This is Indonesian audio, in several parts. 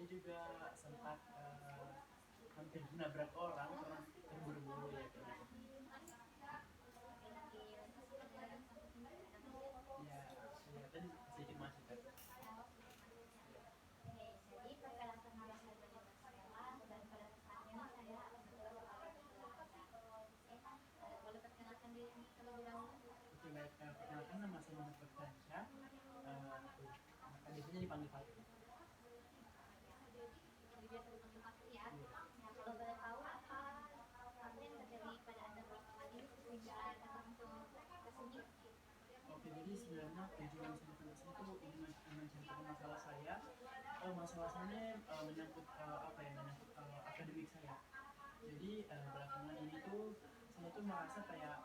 juga sempat hampir nabrak orang karena terburu-buru ya kayak gitu. Ya, ya tadi sedikit macet kan. Ya. Oke baik, perkenalkan nama saya Muhammad Bertansyah. Maka biasanya dipanggil Fatih. Iya. Oke, jadi sebenarnya tujuan saya datang ke sini tuh ingin menceritakan masalah saya. Masalah saya ini menyangkut apa ya, menyangkut akademik saya. Jadi belakangan ini tuh saya tuh merasa kayak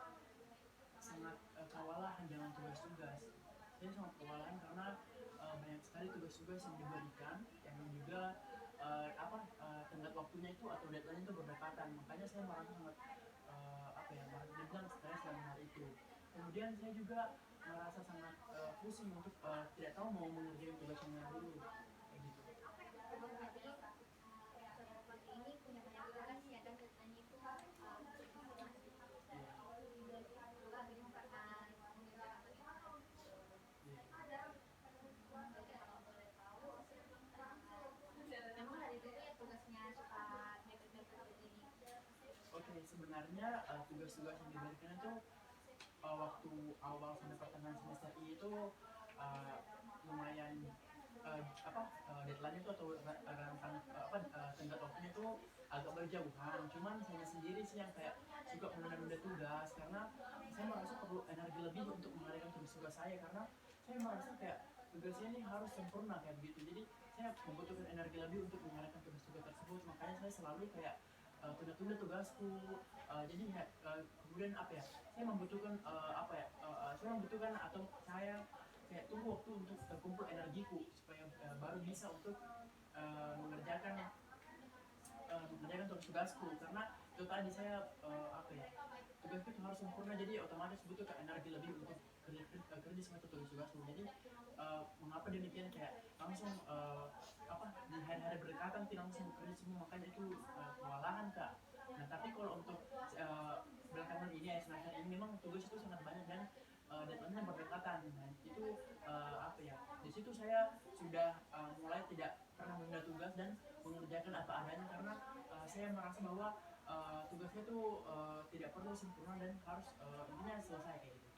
sangat kewalahan dengan tugas-tugas. Saya sangat kewalahan karena banyak sekali tugas-tugas yang diberikan yang juga tenggat waktunya itu atau deadline itu berdekatan. Makanya saya merasa sangat apa ya, merasa dibilang stres dalam hal itu. Kemudian saya juga merasa sangat pusing untuk tidak tahu mau mengerjakan tugas yang mana dulu kayak gitu. Iya, iya, iya. Oke, sebenarnya tugas-tugas yang diberikan itu waktu awal sampai pertengahan semester ini itu uh, lumayan deadline itu atau rentang tenggat waktunya itu agak berjauhan. Cuman saya sendiri sih yang kayak suka menunda-nunda tugas karena saya merasa perlu energi lebih untuk mengerjakan tugas-tugas saya karena saya merasa kayak tugasnya ini harus sempurna kayak begitu. Jadi saya membutuhkan energi lebih untuk mengerjakan tugas-tugas tersebut. Makanya saya selalu kayak tunda-tunda tugasku. Jadi kemudian apa ya? Saya membutuhkan saya membutuhkan atau saya kayak tunggu waktu untuk terkumpul energiku supaya baru bisa untuk mengerjakan tugas-tugasku karena itu tadi saya tugasku itu harus sempurna jadi otomatis butuh energi lebih untuk kerja sama tugas-tugasku. Jadi mengapa demikian kayak langsung di hari-hari berdekatan tidak langsung bekerja semua, makanya itu kewalahan kak. Nah tapi kalau untuk belakangan ini ya semester ini memang tugas itu sangat banyak dan deadline-nya berdekatan. Nah itu di situ saya sudah mulai tidak pernah menunda tugas dan mengerjakan apa adanya karena saya merasa bahwa tugasnya itu tidak perlu sempurna dan harus intinya selesai kayak gitu.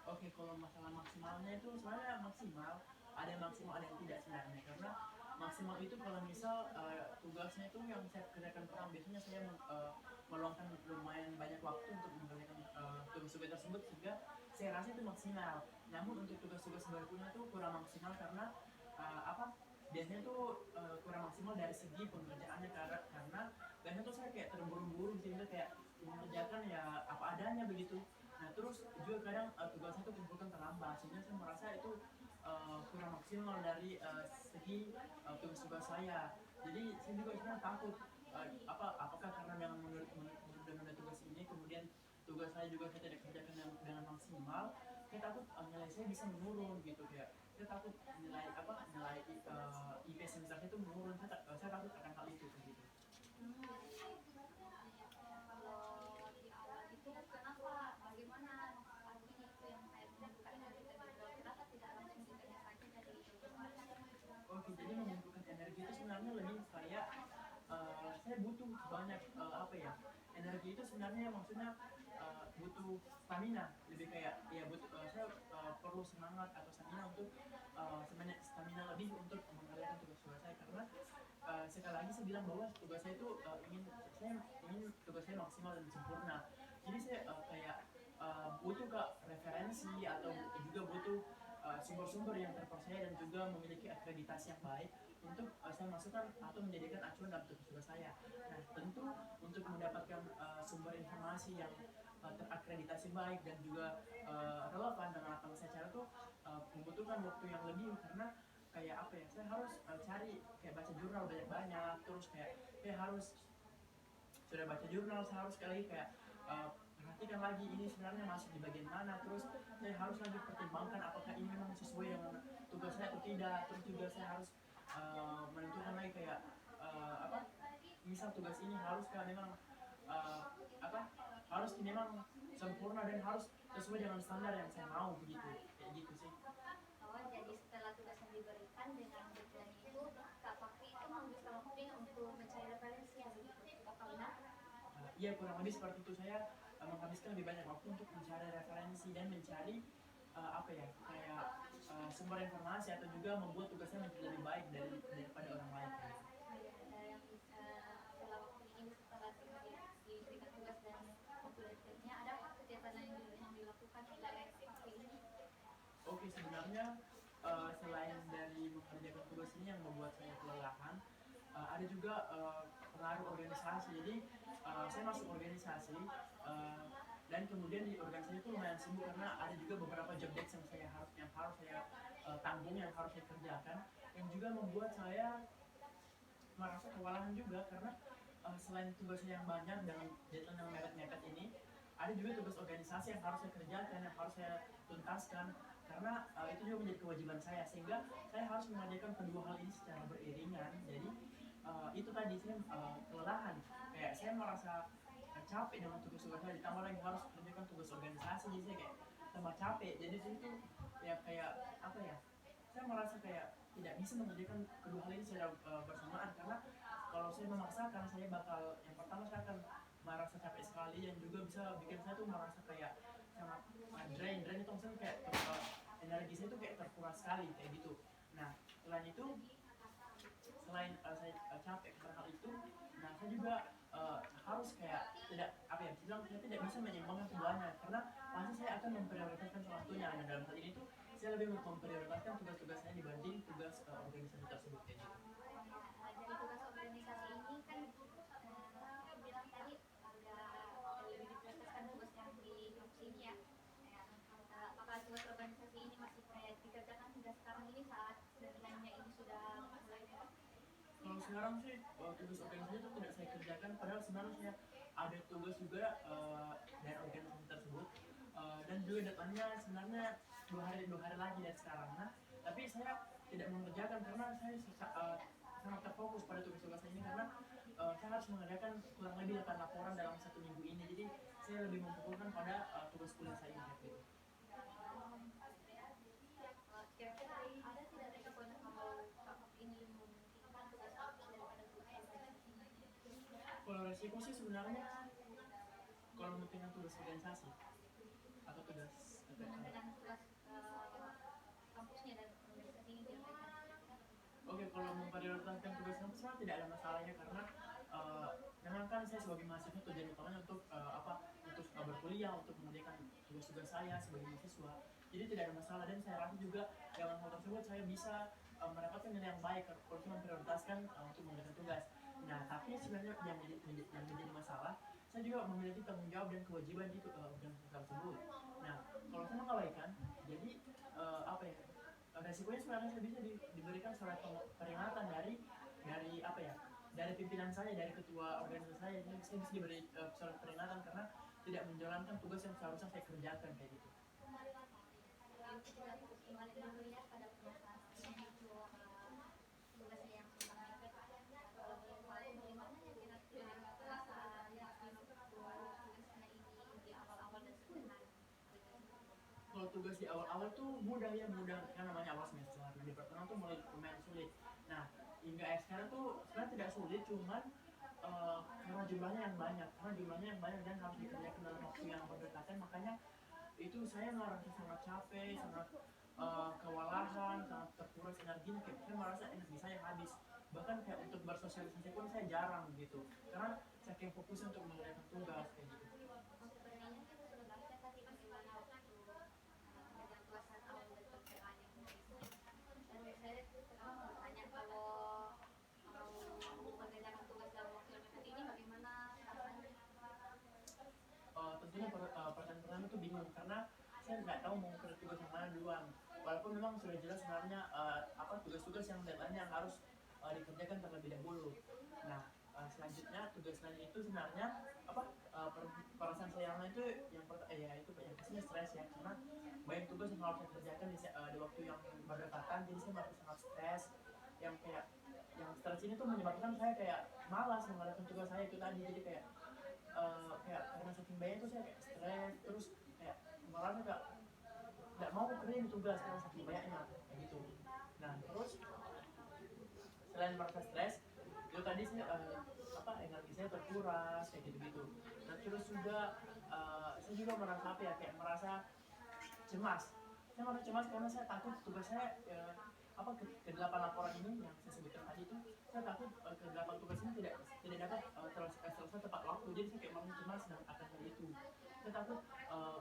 Oke, kalau masalah maksimalnya itu sebenarnya maksimal, ada yang maksimal ada yang tidak sebenarnya karena maksimal itu kalau misal tugasnya itu yang saya kerjakan pertama biasanya saya meluangkan lumayan banyak waktu untuk mengerjakan tugas-tugas tersebut sehingga saya rasa itu maksimal. Namun untuk tugas-tugas berikutnya itu kurang maksimal karena uh, apa biasanya tuh kurang maksimal dari segi pengerjaannya karena biasanya tuh saya kayak terburu-buru sehingga kayak mengerjakan ya apa adanya begitu. Nah terus juga kadang tugasnya itu kumpulkan terlambat sehingga saya merasa itu kurang maksimal dari segi tugas-tugas saya. Jadi saya juga sebenarnya takut apakah karena dengan menunda tugas ini kemudian tugas saya juga saya tidak kerjakan dengan maksimal, saya takut nilai saya bisa menurun gitu kayak saya takut nilai IP semester saya itu menurun, saya takut akan hal itu begitu. Oke, jadi mengumpulkan energi itu sebenarnya lebih kayak saya butuh banyak energi itu sebenarnya maksudnya butuh stamina lebih kayak ya butuh saya perlu semangat atau stamina untuk stamina lebih untuk mengerjakan tugas-tugas saya karena sekali lagi saya bilang bahwa tugas saya itu saya ingin tugas saya maksimal dan sempurna. Jadi saya kayak butuh ke referensi atau juga butuh sumber-sumber yang terpercaya dan juga memiliki akreditasi yang baik untuk saya masukkan atau menjadikan acuan dalam tugas saya. Nah, tentu untuk mendapatkan sumber informasi yang terakreditasi baik dan juga relevan dengan apa yang saya cari tuh membutuhkan waktu yang lebih, karena kayak apa ya, saya harus cari kayak baca jurnal banyak-banyak, terus kayak harus sudah baca jurnal, saya harus sekali lagi kayak perhatikan lagi ini sebenarnya masuk di bagian mana, terus saya harus lagi pertimbangkan apakah ini memang sesuai dengan tugas saya atau tidak, terus juga saya harus menentukan lagi kayak apa, misal tugas ini haruskah memang uh, apa harus memang sempurna dan harus sesuai dengan standar yang saya mau, begitu, kayak gitu sih. Oh, jadi setelah tugas yang diberikan dengan detailnya itu, Kak Fakri itu menghabiskan waktunya untuk mencari referensi yang begitu. Apa benar? Iya, kurang lebih seperti itu. Saya menghabiskan lebih banyak waktu untuk mencari referensi dan mencari apa ya, kayak sumber informasi atau juga membuat tugasnya menjadi lebih baik daripada orang lain. Ada yang bisa setelah waktu ini, setelah diberikan tugas dan waktu detailnya, ada apa kegiatan lain yang dilakukan oleh Kak Fakri ini? Oke, sebenarnya selain dari mengerjakan tugas ini yang membuat saya kelelahan, ada juga pengaruh organisasi. Jadi saya masuk organisasi uh, dan kemudian di organisasi itu lumayan sibuk karena ada juga beberapa job desk yang harus saya tanggung, yang harus saya kerjakan, yang juga membuat saya merasa kewalahan juga karena selain tugasnya yang banyak dan deadline yang mepet-mepet ini, ada juga tugas organisasi yang harus saya kerjakan, yang harus saya tuntaskan, karena itu juga menjadi kewajiban saya, sehingga saya harus mengerjakan kedua hal ini secara beriringan. Jadi itu tadi saya kelelahan, kayak saya merasa capek dengan tugas-tugas saya, ditambah lagi harus mengerjakan tugas organisasi, jadi saya kayak tambah capek. Jadi itu ya kayak apa ya, saya merasa kayak tidak bisa mengerjakan kedua hal ini secara bersamaan, karena kalau saya memaksakan, saya bakal, yang pertama saya akan merasa capek sekali, dan juga bisa bikin saya tuh merasa kayak sangat drain itu, maksudnya kayak energi saya tuh kayak terkuras sekali kayak gitu. Nah, selain itu, selain saya capek karena hal itu, nah saya juga harus kayak tidak apa ya, bilang saya tidak bisa menyeimbangkan keduanya, karena pasti saya akan memprioritaskan salah satunya. Nah, dalam hal ini tuh saya lebih memprioritaskan tugas-tugas saya dibanding tugas organisasi tersebut kayak gitu. Dari tugas organisasi ini kan bilang tadi ada lebih diprioritaskan tugas yang di kampus ini ya. Apakah tugas organisasi ini masih kayak dikerjakan hingga sekarang ini saat deadline-nya ini sudah mulai dekat? Kalau sekarang sih tugas organisasi itu tidak saya kerjakan, padahal sebenarnya saya ada tugas juga dari organisasi tersebut, dan juga datanya sebenarnya dua hari lagi dari sekarang. Nah, tapi saya tidak mengerjakan karena saya sangat terfokus pada tugas-tugas ini, karena saya harus mengerjakan kurang lebih 8 laporan dalam satu minggu ini. Jadi saya lebih memfokuskan pada tugas kuliah saya ini gitu. Kira-kira ada tidak resikonya kalau kakak ini mementingkan tugas kampus daripada tugas organisasi? Kalau resiko sih sebenarnya, kalau mementingkan tugas organisasi atau tugas Mementingkan tugas kampusnya dan organisasi ini diabaikan. Oke, kalau memprioritaskan tugas kampus memang tidak ada masalahnya, karena memang kan saya sebagai mahasiswa tujuan utamanya untuk untuk berkuliah, untuk mengerjakan tugas-tugas saya sebagai mahasiswa. Jadi tidak ada masalah, dan saya rasa juga dengan hal tersebut saya bisa mendapatkan nilai yang baik kalau saya memprioritaskan untuk mengerjakan tugas. Nah, tapi sebenarnya yang menjadi masalah, saya juga memiliki tanggung jawab dan kewajiban di organisasi tersebut. Nah, kalau saya mengabaikan, jadi apa ya, resikonya sebenarnya saya bisa diberikan surat peringatan dari apa ya, dari pimpinan saya, dari ketua organisasi saya. Jadi saya bisa diberi surat peringatan karena tidak menjalankan tugas yang seharusnya saya kerjakan kayak gitu. Itu sudah fokus kembali dulu ya pada penguasaan tugasnya yang sebenarnya. Kalau boleh tahu bagaimana ya kira-kira perasaan yang tugasnya ini di awal-awal dan sebenarnya? Kalau tugas di awal-awal tuh mudah ya, mudah kan, namanya awal semester. Nah, di pertengahan tuh mulai lumayan sulit. Nah, hingga sekarang tuh sebenarnya tidak sulit, cuman karena jumlahnya yang banyak dan harus dikerjakan dalam waktu yang berdekatan, makanya itu saya merasa sangat capek, sangat kewalahan, sangat terkuras energinya, kayak saya merasa energi saya habis. Bahkan kayak untuk bersosialisasi pun saya jarang gitu, karena saking fokusnya untuk mengerjakan tugas kayak gitu. Sepertinya kan sebenarnya tadi bagaimana waktu pengambilan tugasan awal dan pertengahan yang kemarin. Dan saya bertanya kalau memang sudah jelas sebenarnya apa tugas-tugas yang deadline yang harus dikerjakan terlebih dahulu. Nah, selanjutnya tugas lain itu sebenarnya apa perasaan saya yang lain itu ya itu yang pastinya stres ya, karena banyak tugas yang harus saya kerjakan di waktu yang berdekatan, jadi saya merasa sangat stres, yang kayak yang stres ini tuh menyebabkan saya kayak malas mengerjakan tugas saya itu tadi. Jadi kayak karena saking banyak itu saya kayak stres, terus kayak merasa kayak nggak mau kerjain tugas karena saking banyaknya kayak gitu. Nah terus selain merasa stres itu tadi saya apa energi saya terkuras kayak gitu-gitu. Nah terus juga saya juga merasa apa ya, kayak merasa cemas. Saya merasa cemas karena saya takut tugas saya apa ke 8 laporan ini yang saya sebutkan tadi itu, saya takut ke 8 tugas ini tidak dapat selesai tepat waktu. Jadi saya kayak merasa cemas dan akan hal itu. Saya takut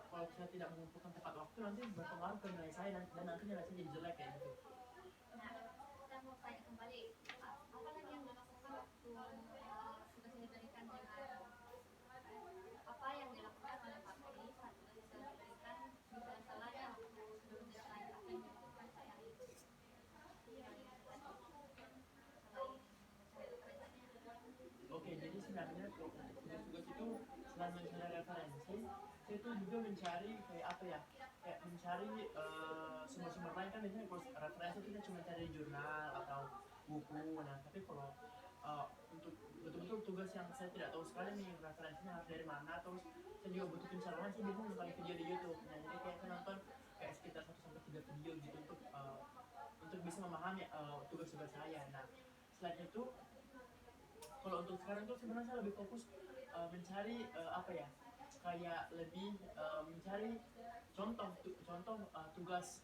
kalau saya tidak mengumpulkan tepat waktu nanti berpengaruh ke nilai saya, dan nanti nilai saya jadi jelek kayak gitu. Nah, kita mau tanya kembali, apa lagi yang dilakukan waktu tugas ini diberikan dengan apa yang dilakukan oleh Pak Tri saat tugas itu diberikan di sela-selanya waktu sebelum deadline, apa yang dilakukan saya selain mencari referensinya. Oke, jadi sebenarnya tugas-tugas itu selain mencari referensi, saya itu juga mencari kayak apa ya, kayak mencari sumber-sumber lain. Kan biasanya kalau referensi kita cuma cari jurnal atau buku. Nah, tapi kalau untuk betul-betul tugas yang saya tidak tahu sekali nih referensinya harus dari mana, terus saya juga butuh pencerahan sih, biasanya nonton video di YouTube. Nah, jadi kayak saya nonton kayak sekitar 1 sampai 3 video gitu untuk bisa memahami tugas-tugas saya. Nah, selain itu kalau untuk sekarang tuh sebenarnya saya lebih fokus mencari apa ya, kayak lebih mencari tugas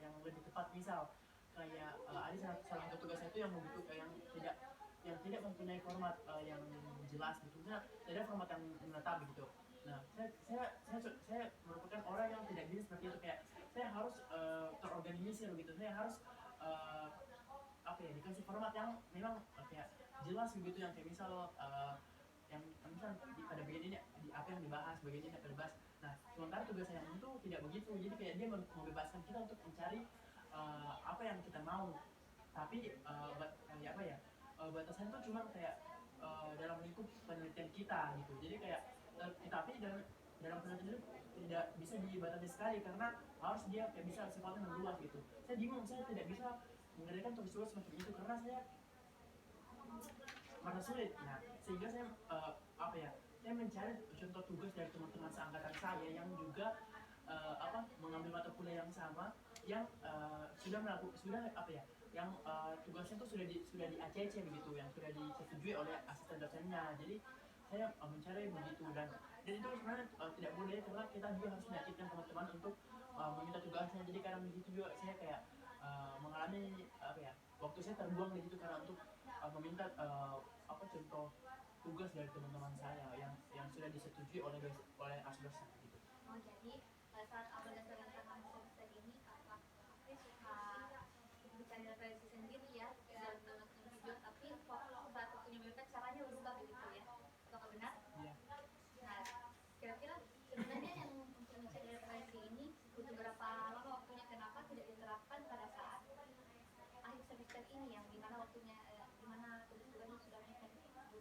yang lebih tepat. Misal kayak ada salah satu tugas itu yang membutuhkan yang tidak mempunyai format yang jelas gitu, misalnya tidak ada format yang menetap begitu. Nah saya merupakan orang yang tidak bisa seperti itu, kayak saya harus terorganisir begitu. Saya harus apa ya, dikasih format yang memang kayak jelas begitu, yang kayak misal yang misal pada bagian ini apa yang dibahas, bagian ini apa yang dibahas. Nah sementara tugas saya itu tidak begitu, jadi kayak dia membebaskan kita untuk mencari apa yang kita mau, tapi kayak apa ya, batasan itu cuma kayak dalam lingkup penelitian kita gitu. Jadi kayak tapi dalam penelitian itu tidak bisa dibatasi sekali, karena harus dia kayak bisa sifatnya meluas gitu. Saya bingung, saya tidak bisa mengerjakan tugas-tugas seperti itu karena saya merasa sulit. Nah sehingga saya apa ya, saya mencari contoh tugas dari teman-teman seangkatan saya yang juga mengambil mata kuliah yang sama, yang sudah apa ya, yang tugasnya tuh sudah di ACC begitu, yang sudah disetujui oleh asisten dosennya. Jadi saya mencari begitu, dan itu sebenarnya tidak boleh, karena kita juga harus meyakinkan teman-teman untuk meminta tugasnya. Jadi kadang di situ juga saya kayak mengalami apa ya, waktu saya terbuang di situ karena untuk meminta contoh tugas dari teman-teman saya yang sudah disetujui oleh asdosen gitu. Oh, jadi saat awal menjalankan semester ini kakak suka mencari referensi sendiri ya, dan menonton video, tapi saat waktunya mereka caranya berubah begitu ya, apakah benar? Iya. Nah, kira-kira sebenarnya yang untuk mencari referensi ini butuh berapa lama waktunya, kenapa tidak diterapkan pada saat akhir semester ini yang dimana waktunya dimana tugas-tugasnya sudah butuh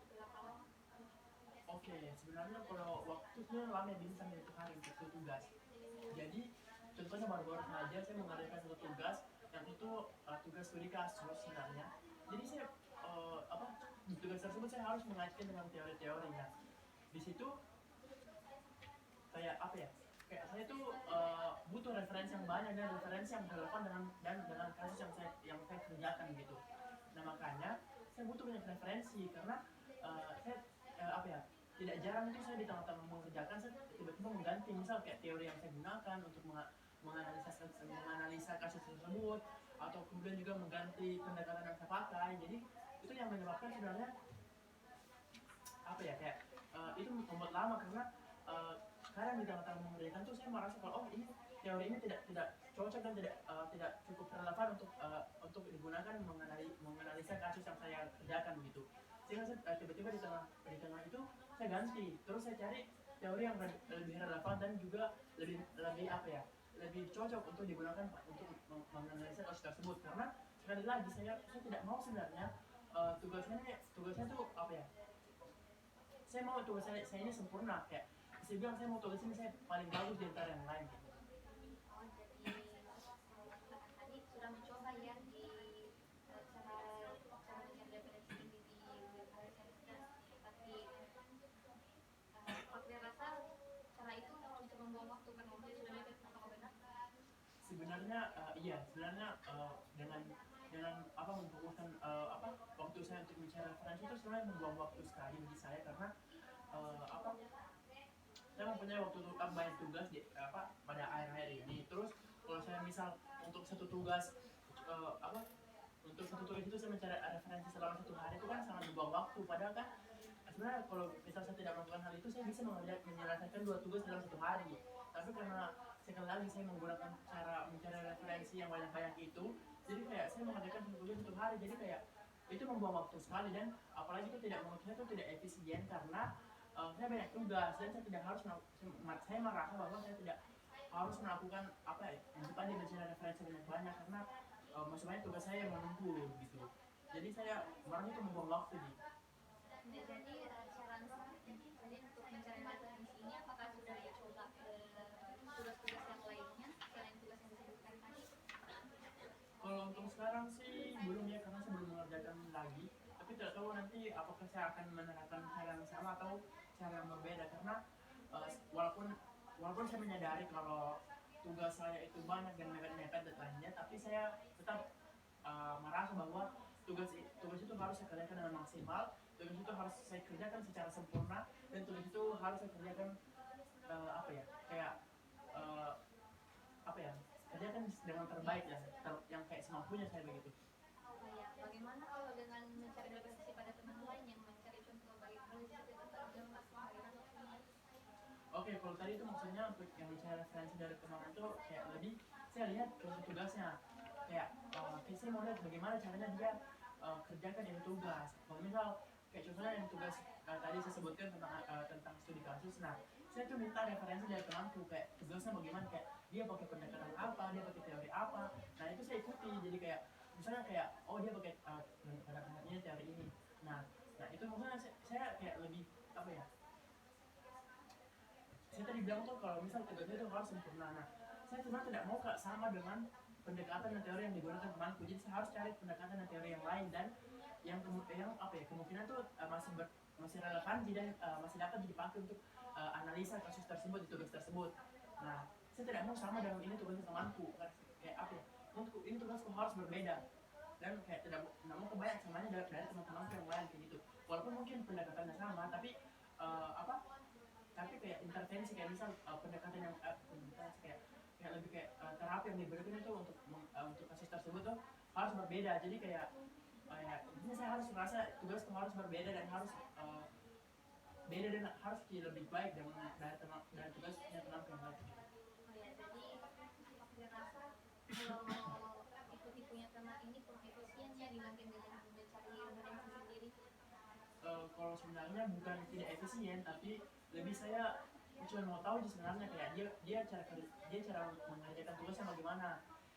berapa lama? Oke, sebenarnya kalau waktunya lama bisa sampai 1 hari untuk satu tugas. Jadi contohnya baru-baru saja saya mengerjakan satu tugas yang itu tugas studi kasus sebenarnya. Jadi saya di tugas tersebut saya harus mengaitkan dengan teori-teorinya. Di situ kayak apa ya? Kayak saya tuh butuh referensi yang banyak dan referensi yang relevan dengan kasus yang saya kerjakan gitu. Nah makanya saya butuh banyak referensi, karena saya apa ya, tidak jarang itu saya di tengah-tengah mengerjakan saya tiba-tiba mengganti, misal kayak teori yang saya gunakan untuk menganalisa kasus tersebut, atau kemudian juga mengganti pendekatan yang saya pakai. Jadi itu yang menyebabkan sebenarnya apa ya, kayak itu membuat lama, karena kadang di tengah-tengah mengerjakan tuh saya merasa kalau ini teori ini tidak cocok dan tidak cukup relevan untuk digunakan menganalisa kasus yang saya kerjakan gitu. Sehingga saya tiba-tiba di tengah itu saya ganti, terus saya cari teori yang lebih relevan dan juga lebih apa ya, lebih cocok untuk digunakan untuk menganalisa kasus tersebut. Karena sekali lagi saya tidak mau sebenarnya tugasnya tuh apa ya, saya mau tugas saya ini sempurna, kayak saya bilang saya mau tugas ini saya paling bagus di antara yang lain gitu. Oh, jadi tadi sudah mencoba ya di cara mencari referensi ini di web semester, tapi Pak rasa cara itu untuk membuang waktu kan waktu sudah mepet, apakah benar? Sebenarnya iya, sebenarnya dengan apa memfokuskan apa waktu saya untuk mencari referensi itu sebenarnya membuang waktu sekali bagi saya, karena apa, saya mempunyai waktu banyak tugas di apa pada akhir-akhir ini. Terus kalau saya misal untuk satu tugas apa, untuk satu tugas itu saya mencari referensi selama 1 hari itu kan sangat membuang waktu. Padahal kan sebenarnya kalau misal saya tidak melakukan hal itu saya bisa menyelesaikan 2 tugas dalam 1 hari. Tapi karena sekali lagi saya menggunakan cara mencari referensi yang banyak-banyak itu, jadi kayak saya mengerjakan 1 tugas 1 hari, jadi kayak itu membuang waktu sekali. Dan apalagi itu tidak, menurut saya itu tidak efisien, karena saya banyak tugas dan saya tidak harus saya merasa bahwa saya tidak harus melakukan apa ya, yang tadi mencari referensi banyak-banyak, karena masih banyak tugas saya yang menumpuk gitu. Jadi saya merasa itu membuang waktu gitu. Jadi saran jadi untuk mencari referensi ini apakah sudah dicoba ke tugas-tugas yang lainnya selain tugas yang disebutkan tadi? Kalau untuk sekarang sih belum ya, karena saya belum mengerjakan lagi. Tapi tidak tahu nanti apakah saya akan menerapkan cara yang sama atau cara yang berbeda, karena walaupun walaupun saya menyadari kalau tugas saya itu banyak dan mepet-mepet deadline-nya, tapi saya tetap merasa bahwa tugas itu harus saya kerjakan dengan maksimal, tugas itu harus saya kerjakan secara sempurna, dan tugas itu harus saya kerjakan apa ya, kayak eh, apa ya, kerjakan dengan terbaik ya, yang kayak semampunya saya begitu. Oh ya, bagaimana kalau dengan mencari referensi pada teman lain yang mencari contoh bagaimana bisa kita jelas bagaimana? Oke, kalau tadi itu maksudnya untuk yang mencari referensi dari teman itu kayak lebih saya lihat proses tugasnya, kayak saya mau lihat bagaimana caranya dia kerjakan ini tugas. Kalau misal kayak contohnya yang tugas tadi saya sebutkan tentang studi kasus, nah saya tuh minta referensi dari temanku kayak tugasnya bagaimana, kayak dia pakai pendekatan apa, dia pakai teori apa, nah itu saya ikuti. Jadi kayak misalnya kayak oh dia pakai pendekatan ini, teori ini, nah nah itu maksudnya saya kayak lebih apa ya, saya tadi bilang tuh kalau misal tugasnya itu harus sempurna. Nah, saya sebenarnya tidak mau kak sama dengan pendekatan dan teori yang digunakan temanku. Jadi saya harus cari pendekatan dan teori yang lain, dan yang apa ya, kemungkinan tuh masih relevan dan masih dapat dipakai untuk analisa kasus tersebut di tugas tersebut. Nah, saya tidak mau sama dengan ini tugasnya temanku. Kayak apa ya? Menurutku ini tugasku harus berbeda, dan kayak tidak mau kebanyak samanya dari teman-temanku yang lain kayak gitu. Walaupun mungkin pendekatannya sama, tapi apa, tapi kayak intervensi kayak misal pendekatan yang intervensi kayak lebih kayak terapi yang diberikan itu untuk kasus tersebut tuh harus berbeda. Jadi kayak ya ini saya harus merasa tugas tuh harus berbeda dan harus beda dan harus lebih baik dari tugasnya teman yang lain. Oh ya, jadi aku rasa kalau ikuti punya teman ini kurang efisien ya dibanding dengan mencari referensi sendiri. Kalau sebenarnya bukan tidak efisien, tapi lebih saya cuma mau tahu sih sebenarnya kayak dia cara mengerjakan tugasnya bagaimana,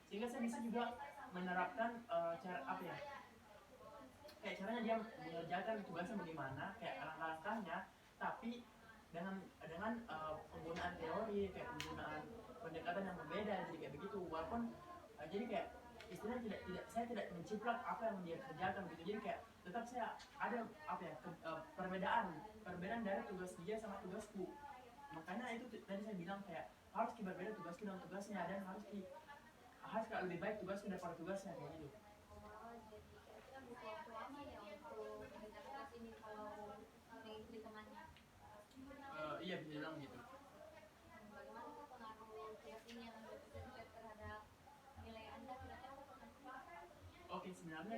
sehingga saya bisa juga menerapkan cara apa ya, kayak caranya dia mengerjakan tugasnya bagaimana, kayak langkah-langkahnya, tapi dengan penggunaan teori, kayak penggunaan pendekatan yang berbeda, jadi kayak begitu. Walaupun jadi kayak istilahnya tidak saya tidak menciplak apa yang dia kerjakan gitu. Jadi kayak tetap saya ada apa ya, perbedaan dari tugas dia sama tugasku. Makanya itu tadi saya bilang kayak harus berbeda tugasku dan tugasnya, dan harus kayak lebih baik tugasku daripada tugasnya kayak gitu. Oh, jadi kira-kira butuh waktu lama ya untuk mengerjakan tugas ini kalau mengikuti temannya. Iya bisa bilang gitu. Bagaimana kah pengaruh tugas ini yang berpengaruh terhadap nilai Anda kira-kira? Oke, sebenarnya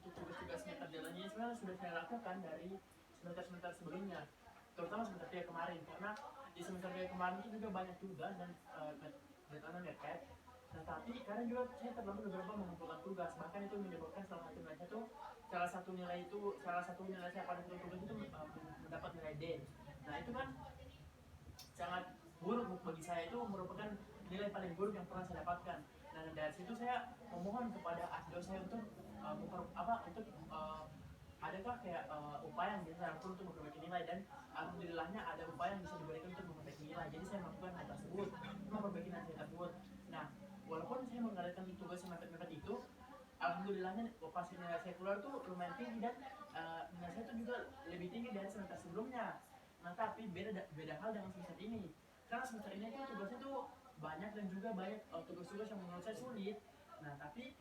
untuk tugas-tugas meta jalannya ini sebenarnya sudah saya lakukan dari semester-semester sebelumnya, terutama semester 3 kemarin, karena di semester 3 kemarin itu juga banyak tugas dan deadline mepet. Nah, tapi karena juga saya terlambat beberapa mengumpulkan tugas, bahkan itu menyebabkan salah satu nilai saya pada tugas itu mendapat nilai D. Nah, itu kan sangat buruk bagi saya, itu merupakan nilai paling buruk yang pernah saya dapatkan. Nah dari situ saya memohon kepada asdos saya untuk adakah kayak upaya yang bisa saya lakukan untuk memperbaiki nilai, dan alhamdulillahnya ada upaya yang bisa diberikan untuk memperbaiki nilai. Jadi saya melakukan hal tersebut, memperbaiki nilai tersebut. Nah walaupun saya mengadakan tugas yang mepet-mepet itu, alhamdulillahnya pas nilai saya keluar tuh lumayan tinggi, dan nilai saya tuh juga lebih tinggi dari semester sebelumnya. Nah tapi beda hal dengan semester ini, karena semester ini tuh tugasnya tuh banyak, dan juga banyak tugas-tugas yang menurut saya sulit. Nah tapi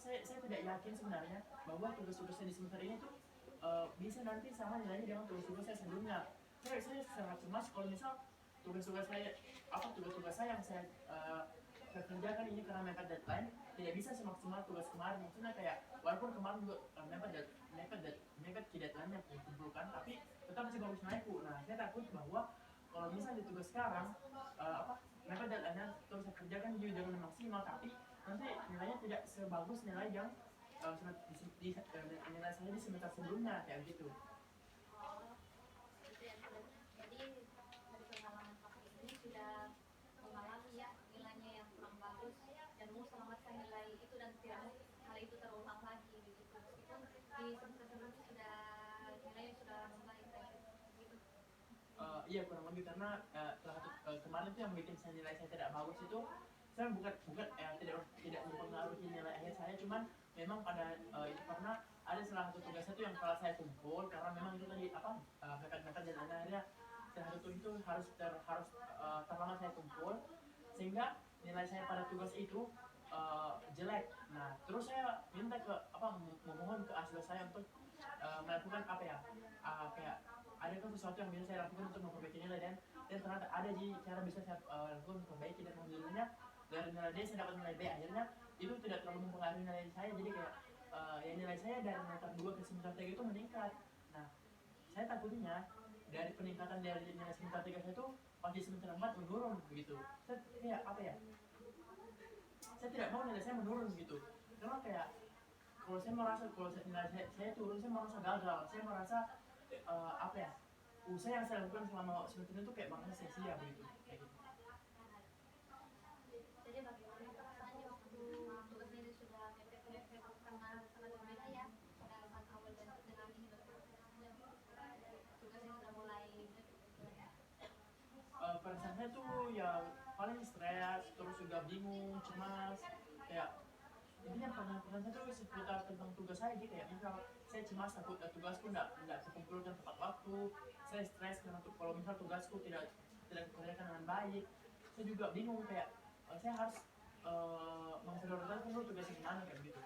saya tidak yakin sebenarnya bahwa tugas-tugasnya di semester ini tuh bisa nanti sama nilainya dengan tugas-tugas saya sebelumnya. Saya sangat cemas kalau misal tugas-tugas saya yang saya kerjakan ini karena mepet deadline tidak bisa semaksimal tugas kemarin. Maksudnya kayak walaupun kemarin juga mepet ke deadline yang kumpulkan, tapi tetap masih bagus naikku. Nah saya takut bahwa kalau misalnya di tugas sekarang mepet deadline terus saya kerjakan juga dengan maksimal, tapi nanti nilainya tidak sebagus nilai yang nilai saya di semester sebelumnya kayak gitu. Itu yang sudah, jadi dari pengalaman kamu ini sudah mengalami ya nilainya yang kurang bagus, dan mau selamatkan nilai itu dan tidak mau hal itu terulang lagi begitu, meskipun di semester sebelumnya sudah nilainya sudah membaik gitu. Iya kurang lebih, karena kemarin tuh yang bikin nilai saya tidak bagus itu, saya bukan tidak mempengaruhi nilai akhir saya, cuman memang pada itu karena ada salah satu tugas itu yang telah saya kumpul, karena memang itu tadi mepet-mepet, dan akhirnya salah satu itu harus terlama saya kumpul, sehingga nilai saya pada tugas itu jelek. Nah terus saya minta memohon ke asdos saya untuk melakukan kayak adakah sesuatu yang bisa saya lakukan untuk memperbaiki nilai, dan ternyata ada cara bisa saya lakukan memperbaiki, dan alhamdulillahnya dari nilai D saya dapat nilai B. Akhirnya itu tidak terlalu mempengaruhi nilai saya, jadi kayak nilai saya dari semester 2 ke semester 3 itu meningkat. Nah saya takutnya dari peningkatan dari nilai semester 3 saya itu pas di semester 4 menurun begitu. Saya tidak mau nilai saya menurun gitu, karena kayak kalau saya merasa kalau nilai saya turun, saya merasa gagal, saya merasa usaha yang saya lakukan selama semester itu kayak merasa sia-sia begitu, kayak gitu. Jadi bagaimana perasaannya waktu tugasnya ini sudah mepet-mepet karena sangat berbeda ya saat awal dan dengan ini tugasnya sudah mulai mepet. Perasaan saya tuh ya paling stres, terus juga bingung, cemas, kayak intinya perasaan saya tuh seputar tentang tugas saya, gitu ya. Misal saya cemas takut tugasku nggak terkumpulkan tepat waktu, saya stres karena kalau misal tugasku tidak dikerjakan dengan baik, saya juga bingung kayak saya harus memprioritaskan dulu tugasnya gimana kayak gitu.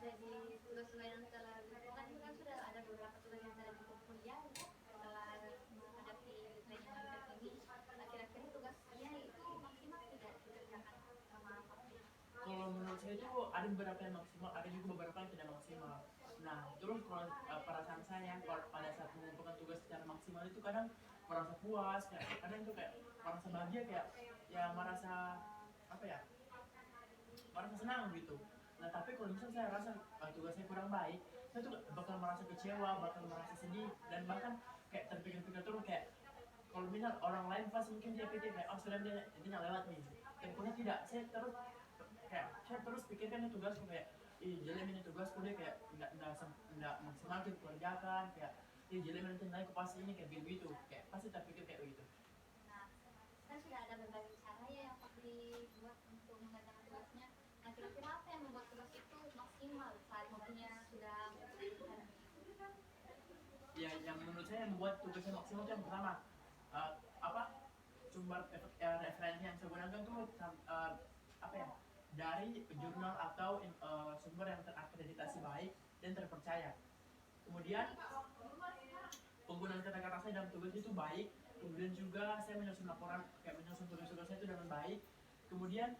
Jadi tugas-tugas yang telah dilakukan itu kan sudah ada beberapa tugas yang telah dikumpul ya setelah menghadapi deadline yang mepet ini. Nah, kira-kira tugasnya itu maksimal tidak dikerjakan sama waktu? Kalau menurut saya itu ada beberapa yang maksimal, ada juga beberapa yang tidak maksimal. Nah terus kalau perasaan saya kalau pada saat mengumpulkan tugas secara maksimal itu kadang merasa puas, kadang itu kayak merasa bahagia, kayak ya merasa merasa senang gitu. Nah tapi kalau misalnya saya rasa tugas saya kurang baik, saya tuh bakal merasa kecewa, bakal merasa sedih, dan bahkan kayak terpikir-pikir terus kayak kalau misal orang lain pasti mungkin dia pikir kayak sudah dia lewat nih, tapi punya tidak. Saya terus pikirkan ini tugasku kayak jelek ini tugasku, dia kayak nggak maksimal gitu kerjakan, kayak jelek nanti nilaiku pasti ini kayak begitu, kayak pasti terpikir kayak begitu. Nah, kan sudah ada berbagai cara ya yang dibuat untuk mengerjakan tugasnya. Nah, kira-kira apa yang membuat tugas itu maksimal saat waktunya sudah ada? Ya yang menurut saya yang membuat tugasnya maksimal itu yang pertama sumber referensi yang saya gunakan tuh dari jurnal atau sumber yang terakreditasi baik dan terpercaya. Kemudian penggunaan kata-kata saya dalam tugas itu baik. Kemudian juga saya menyusun laporan, kayak menyusun tugas-tugas saya itu dengan baik. Kemudian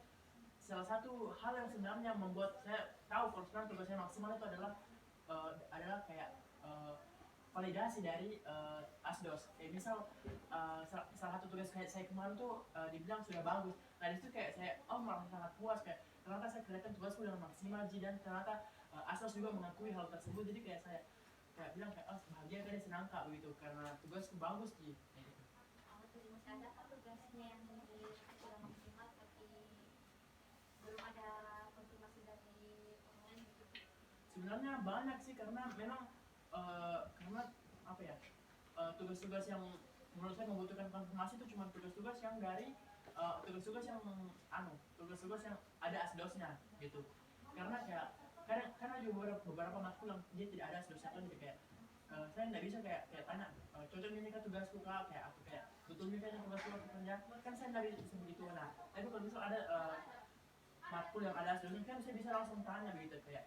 salah satu hal yang sebenarnya membuat saya tahu kalau sekarang tugas saya maksimal itu adalah kayak validasi dari asdos. Kayak misal salah satu tugas saya kemarin tuh dibilang sudah bagus. Nah disitu kayak saya merasa sangat puas, kayak ternyata saya kerjakan tugasku dengan maksimal dan ternyata asdos juga mengakui hal tersebut. Jadi kayak saya bilang kayak bahagia kan, senang kak begitu karena tugasku bagus gitu. Jadi masih ada kan tugasnya yang sudah maksimal tapi belum ada konfirmasi dari online gitu. Sebenarnya banyak sih karena memang karena apa ya, tugas-tugas yang menurut saya membutuhkan konfirmasi itu cuma tugas-tugas yang dari tugas-tugas yang tugas-tugas yang ada asdosnya gitu. Karena kayak karena ada beberapa matkul yang dia tidak ada asdosnya kan, jadi kayak saya nggak bisa kayak tanya cocok ini kan tugasku kak, kayak aku kayak betul ini kan tugasku aku kerja kan, saya nggak bisa begitu. Nah tapi kalau misal ada matkul yang ada asdosnya kan saya bisa langsung tanya begitu, kayak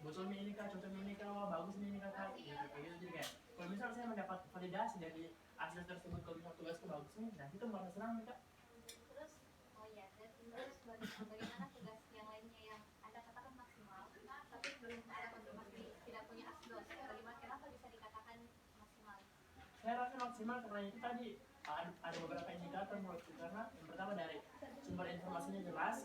betul ini kak, cocok ini kak, wah bagus ini kak, gitu kayak gitu. Jadi kayak kalau misal saya mendapat validasi dari asdos tersebut kalau misal tugasku bagus nih, nah itu merasa senang nih kak. Terus oh ya, terus bagaimana tugas yang lainnya yang Anda katakan maksimal tapi belum ada konfirmasi tidak punya asdos, bagaimana, kenapa bisa dikatakan maksimal? Saya rasa maksimal karena itu tadi ada beberapa indikator menurutku, karena yang pertama dari sumber informasinya jelas,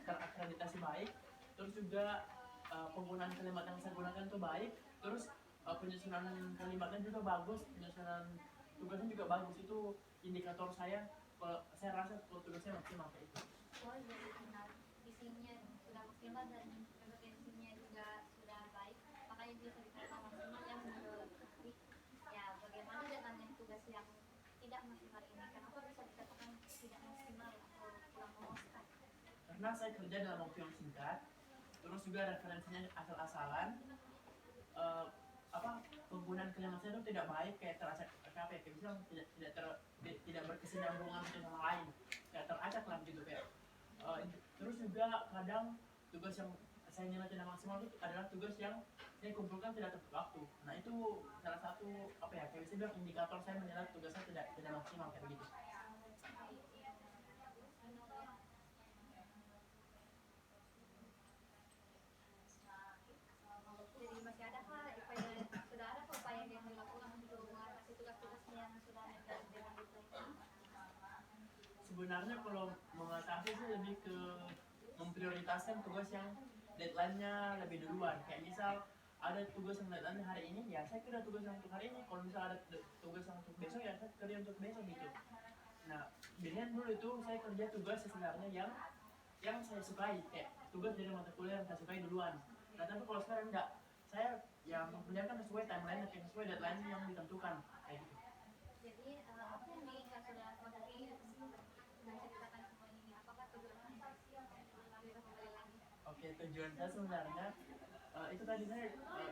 terakreditasi baik, terus juga penggunaan kalimat yang saya gunakan itu baik, terus penyusunan kalimatnya juga bagus, penyusunan tugasnya juga bagus. Itu indikator saya kalau saya rasa kalau tugasnya maksimal kayak itu. Oh jadi benar, isinya sudah maksimal dan kompetensinya juga sudah baik, makanya bisa dikatakan maksimal. Yang menurut ya bagaimana dengan yang tugas yang tidak maksimal ini, kenapa bisa dikatakan tidak maksimal atau kurang memuaskan? Karena saya kerja dalam waktu yang singkat, terus juga referensinya asal-asalan, penggunaan kalimatnya itu tidak baik, kayak teracak, kayak misalnya tidak berkesinambungan satu sama lain, kayak teracak lah gitu kayak. Terus juga kadang tugas yang saya nilai tidak maksimal itu adalah tugas yang saya kumpulkan tidak tepat waktu. Nah itu salah satu kayak bisa bilang indikator saya menilai tugasnya tidak maksimal kayak begitu. Jadi masih ada upaya, sudah ada upaya yang dilakukan untuk mengatasi tugas-tugas yang sudah menjadi dengan deadline? Sebenarnya kalau mengatasi sih lebih ke memprioritaskan tugas yang deadline-nya lebih duluan. Kayak misal ada tugas yang deadline hari ini, ya saya kerja tugas yang untuk hari ini. Kalau misal ada tugas yang untuk besok, ya saya kerja untuk besok gitu. Nah, biasanya dulu itu saya kerja tugas sebenarnya yang saya sukai, kayak tugas dari mata kuliah yang saya sukai duluan. Nah, tapi kalau sekarang enggak, saya yang mengerjakan sesuai timeline, sesuai deadline yang ditentukan kayak gitu. Jadi apa yang diinginkan sudah Fadli menceritakan semua ini, apakah tujuannya kita kembali lagi? Oke, tujuan saya sebenarnya itu tadi saya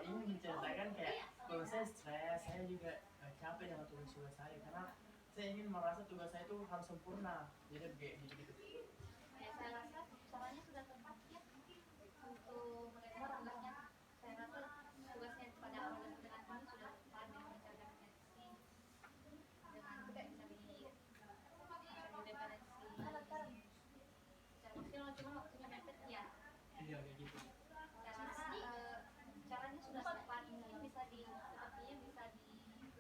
ingin menceritakan kayak kalau saya stres, saya juga capek dengan tugas-tugas saya, karena saya ingin merasa tugas saya itu harus sempurna, jadi kayak gitu-gitu. Ya, saya rasa caranya sudah tepat ya untuk mengerjakan tugasnya. Saya rasa tugasnya pada awal dan tengah ini sudah tepat dengan menjaga referensi, dengan tidak bisa referensi secara maksimal, cuma waktunya mepet ya. Iya kayak gitu. Saya rasa caranya sudah tepat, mungkin bisa sepertinya bisa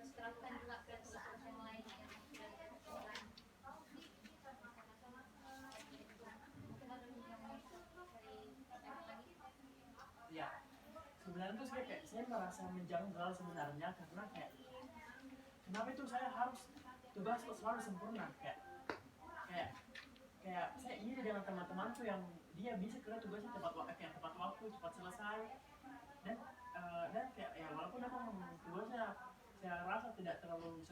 diterapkan juga ke tugas yang lain yang sudah dilakukan. Ya, sebenarnya tuh saya merasa menjanggal sebenarnya, karena kayak kenapa itu saya harus tugas selalu sempurna, kayak saya iri dengan teman-teman tuh yang dia bisa kerja tugasnya tepat waktu, cepat selesai, dan kayak ya walaupun memang tugasnya saya rasa tidak terlalu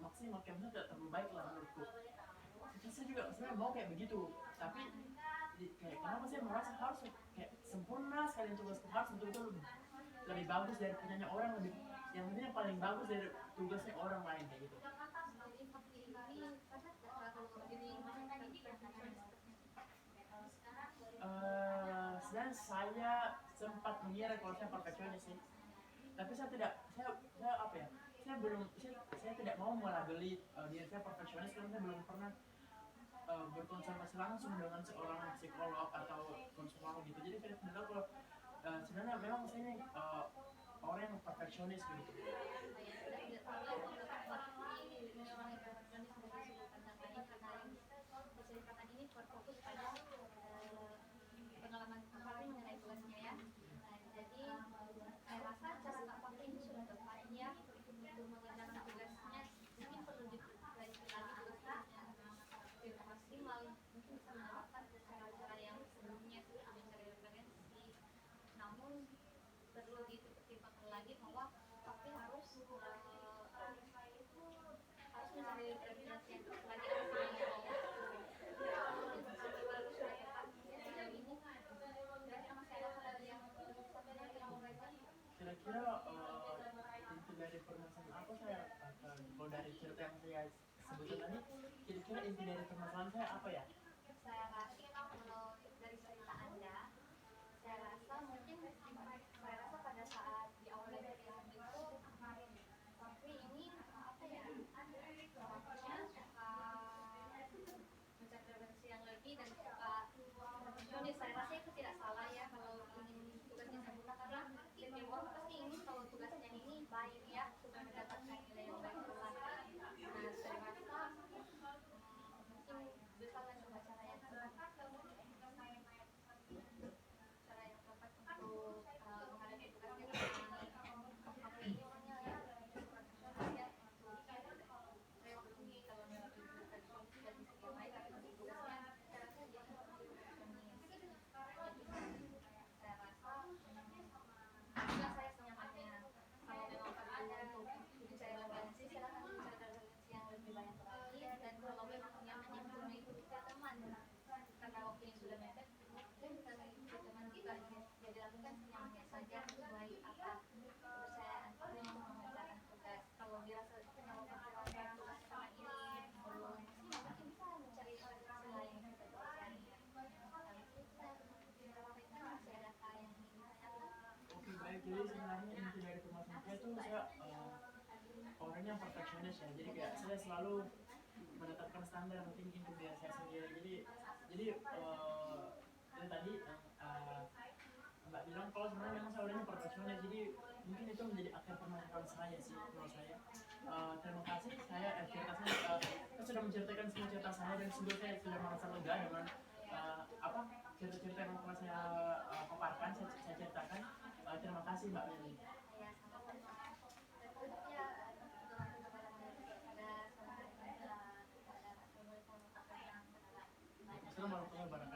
maksimal, kayak misalnya tidak terlalu baik lah menurutku. Saya juga sebenarnya mau kayak begitu, tapi kayak kenapa saya merasa harus kayak sempurna sekali tugasku, harus betul-betul lebih bagus dari punyanya orang, lebih yang penting yang paling bagus dari tugasnya orang lain kayak gitu. Sebenarnya saya sempat mengira kalau saya perfeksionis sih, tapi saya tidak mau melabeli diri saya perfeksionis karena saya belum pernah berkonsultasi langsung dengan seorang psikolog atau konselor gitu. Jadi saya tidak tahu kalau sebenarnya memang saya ini orang yang perfeksionis gitu. Ini berfokus pada pengalaman Kak mengenai tugasnya ya. Jadi saya rasa cara Kak ini sudah tepat ya untuk mengerjakan tugasnya. Mungkin perlu dipelajari lagi harus mencari referensi yang terus lagi ada sebenarnya ya. Informasi bagus lah ya Pak. Mungkin sejauh ini berarti masih ada hal lagi yang satu lagi yang mau belajar. Kira-kira inti dari permasalahan apa saya kalau dari cerita yang saya sebutkan tadi, kira-kira inti dari permasalahan saya apa ya? Saya rasa kalau dari cerita Anda, saya rasa mungkin saya rasa pada saat di awal belajar ilmu itu tapi ini apa ya orangnya suka mencari referensi yang lebih dan suka perfeksionis. Saya rasa itu tidak salah ya kalau ingin tugasnya sempurna karena setiap orang pasti ingin kalau tugasnya ini baik ya supaya mendapatkan nilai yang baik kelak. Nah saya rasa mungkin bisa lah coba cara yang tepat untuk menghadapi tugasnya dengan apa ini namanya ya profesional ya untuk saya waktu kalau menghadapi tugas dan bisa yang baik tapi untuk tugasnya saya rasa jadi profesionis. Jadi saya rasa juga saya senyamannya kalau memang perlu untuk mencari referensi silakan mencari referensi yang lebih banyak lagi dan kalau memang nyamannya untuk mengikuti teman karena waktunya sudah mepet mungkin kita mengikuti teman juga ya dilakukan senyamannya saja sesuai apa kepercayaan penuh mengerjakan tugas. Kalau dirasa kalau merasa tugas sama ini belum maksimal mungkin bisa mencari referensi lain yang kita percaya. Mungkin saya sampaikan masih adakah yang ingin ditanyakan? Oke baik, jadi sebenarnya inti dari permasalahan saya tuh saya orangnya perfeksionis ya, jadi kayak saya selalu menetapkan standar yang tinggi untuk diri saya sendiri. Jadi itu tadi yang Mbak bilang kalau sebenarnya memang saya orangnya perfeksionis, jadi mungkin itu menjadi akar permasalahan saya sih menurut saya. Terima kasih, saya saya sudah menceritakan semua cerita saya dan sungguh saya sudah merasa lega dengan apa cerita-cerita yang telah saya paparkan, saya ceritakan. Terima kasih Mbak Meli. Ya sama-sama. Dan tutup ya teman-teman pada sore hari ini kepada Assalamualaikum warahmatullahi wabarakatuh. Assalamualaikum warahmatullahi wabarakatuh.